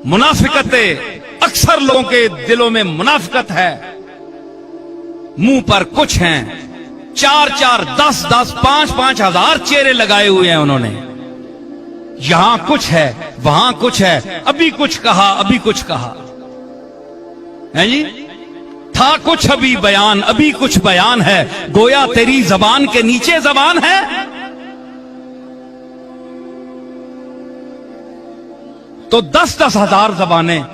मुनाफिकत अक्सर लोगों के दिलों में मुनाफिकत है, मुंह पर कुछ हैं, 4-4, 10-10, 5-5 हजार चेहरे लगाए हुए हैं उन्होंने। यहां कुछ है, वहां कुछ है, अभी कुछ कहा, अभी कुछ कहा है जी। था कुछ अभी बयान, अभी कुछ बयान है, गोया तेरी जबान के नीचे जबान है। तो 10-10 हजार जबानें,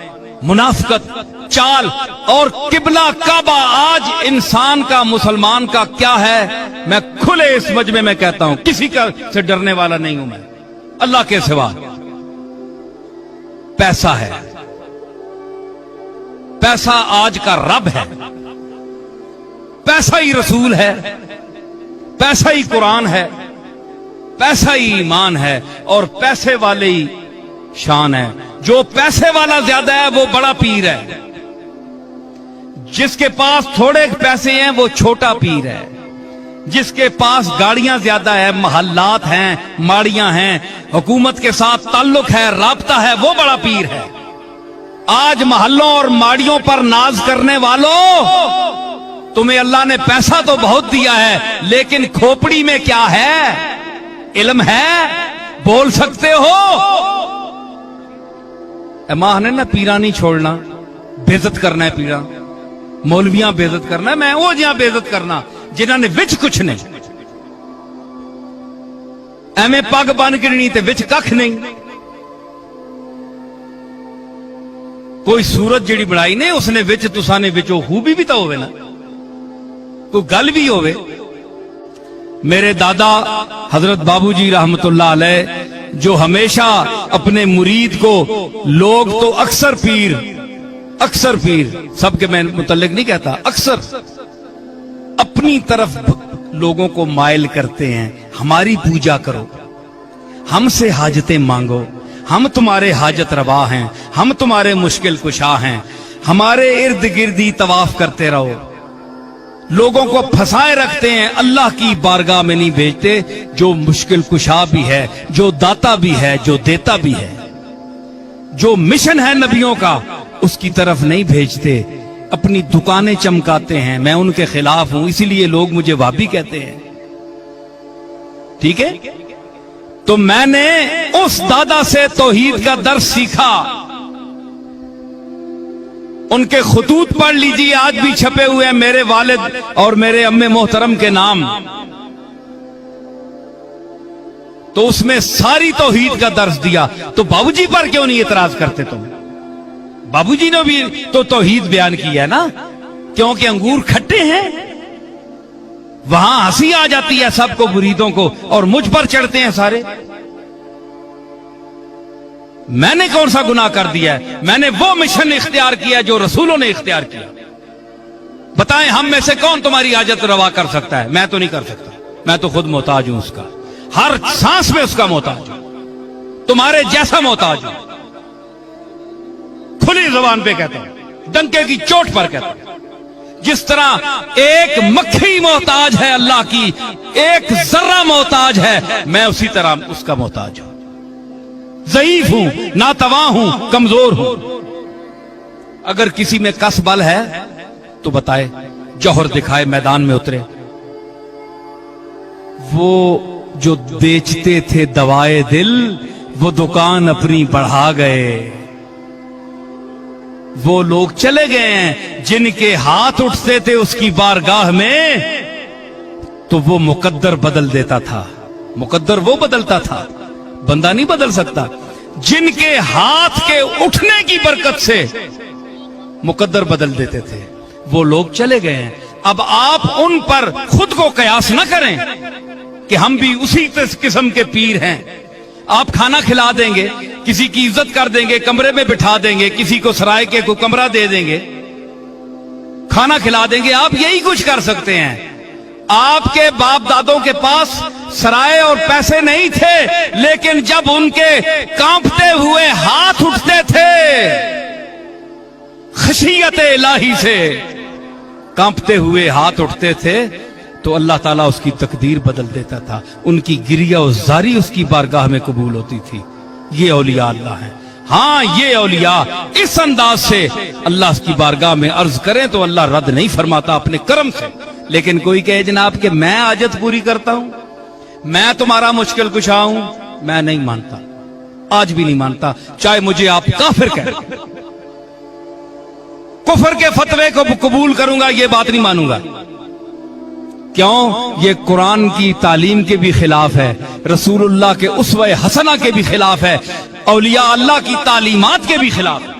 मुनाफिकत, चाल और किबला काबा। आज इंसान का, मुसलमान का क्या है, मैं खुले इस मजमे में कहता हूं, किसी का से डरने वाला नहीं हूं मैं अल्लाह के सिवा। पैसा है, पैसा आज का रब है, पैसा ही रसूल है, पैसा ही कुरान है, पैसा ही ईमान है, और पैसे वाले ही शान है। जो पैसे वाला ज्यादा है वो बड़ा पीर है, जिसके पास थोड़े पैसे हैं वो छोटा पीर है, जिसके पास गाड़ियां ज्यादा है, महल्लात हैं, माड़ियां हैं, हुकूमत के साथ ताल्लुक है, राब्ता है, वो बड़ा पीर है। आज महल्लों और माड़ियों पर नाज करने वालों, तुम्हें अल्लाह ने पैसा तो बहुत दिया है, लेकिन खोपड़ी में क्या है? इल्म है, बोल सकते हो। मां ने ना पीरा नहीं छोड़ना, बेइज्जत करना है पीरा, मौलवियां बेइज्जत करना है, मैं वो जिहां बेइज्जत करना जिन्होंने विच कुछ नहीं, एवें पग बन गिरनी ते विच कख नहीं। कोई सूरत जिहड़ी बनाई ने उसने विच, तुसा ने विच खूबी भी तो होवे ना, कोई गल भी होवे। मेरे दादा हजरत बाबूजी रहमतुल्लाह अलैह, जो हमेशा अपने मुरीद को, लोग तो अक्सर पीर सबके मैं मुतल्लिक नहीं कहता, अक्सर अपनी तरफ लोगों को माइल करते हैं। हमारी पूजा करो, हमसे हाजतें मांगो, हम तुम्हारे हाजत रवा हैं, हम तुम्हारे मुश्किल कुशा हैं, हमारे इर्द गिर्द तवाफ करते रहो। लोगों को फंसाए रखते हैं, अल्लाह की बारगाह में नहीं भेजते, जो मुश्किल कुशा भी है, जो दाता भी है, जो देता भी है, जो मिशन है नबियों का उसकी तरफ नहीं भेजते, अपनी दुकानें चमकाते हैं। मैं उनके खिलाफ हूं, इसीलिए लोग मुझे वाबी कहते हैं, ठीक है। तो मैंने उस दादा से तौहीद का दर्स सीखा, उनके खुतूत पढ़ लीजिए, आज भी छपे हुए हैं, मेरे वालिद और मेरे अम्मे मोहतरम के नाम। तो उसमें सारी तौहीद का दर्स दिया। तो बाबूजी पर क्यों नहीं इतराज करते तुम? बाबूजी ने भी तो तौहीद बयान किया ना, क्योंकि अंगूर खट्टे हैं, वहां हंसी आ जाती है सबको, मुरीदों को, और मुझ पर चढ़ते हैं सारे। मैंने कौन सा गुनाह कर दिया है? मैंने वो मिशन इख्तियार किया जो रसूलों ने इख्तियार किया। बताएं, हम में से कौन तुम्हारी हाजत रवा कर सकता है? मैं तो नहीं कर सकता, मैं तो खुद मोहताज हूं उसका, हर सांस में उसका मोहताज हूं, तुम्हारे जैसा मोहताज हूं। खुली जुबान पे कहता हूं, डंके की चोट पर कहता हूं। जिस तरह एक मक्खी मोहताज है अल्लाह की, एक जर्रा मोहताज है, मैं उसी तरह उसका मोहताज हूं। ज़ईफ हूं, नातवा हूं, कमजोर हूं। अगर किसी में कस बल है तो बताए, जौहर दिखाए, मैदान में उतरे। वो जो बेचते थे दवाए दिल, वो दुकान अपनी बढ़ा गए। वो लोग चले गए हैं जिनके हाथ उठते थे उसकी बारगाह में, तो वो मुकद्दर बदल देता था। मुकद्दर वो बदलता था, बंदा नहीं बदल सकता। जिनके हाथ के उठने की बरकत से मुकद्दर बदल देते थे, वो लोग चले गए हैं। अब आप उन पर खुद को कयास न करें कि हम भी उसी किस्म के पीर हैं। आप खाना खिला देंगे, किसी की इज्जत कर देंगे, कमरे में बिठा देंगे, किसी को सराय के को कमरा दे देंगे, खाना खिला देंगे, आप यही कुछ कर सकते हैं। आपके बाप दादों के पास सराय और पैसे नहीं थे, लेकिन जब उनके कांपते हुए हाथ उठते थे, खशियत इलाही से कांपते हुए हाथ उठते थे, तो अल्लाह ताला उसकी तकदीर बदल देता था। उनकी गिरिया और जारी उसकी बारगाह में कबूल होती थी। ये औलिया अल्लाह है। ہاں یہ اولیاء اس انداز سے اللہ کی بارگاہ میں عرض کریں تو اللہ رد نہیں فرماتا اپنے کرم سے. لیکن کوئی کہے جناب کہ میں حاجت پوری کرتا ہوں, میں تمہارا مشکل کشا ہوں, میں نہیں مانتا, آج بھی نہیں مانتا, چاہے مجھے آپ کافر کہیں. کفر کے فتوے کو قبول کروں گا, یہ بات نہیں مانوں گا. کیوں؟ یہ قرآن کی تعلیم کے بھی خلاف ہے, رسول اللہ کے اسوہ حسنہ کے بھی خلاف ہے, اولیاء اللہ کی تعلیمات کے بھی خلاف ہے.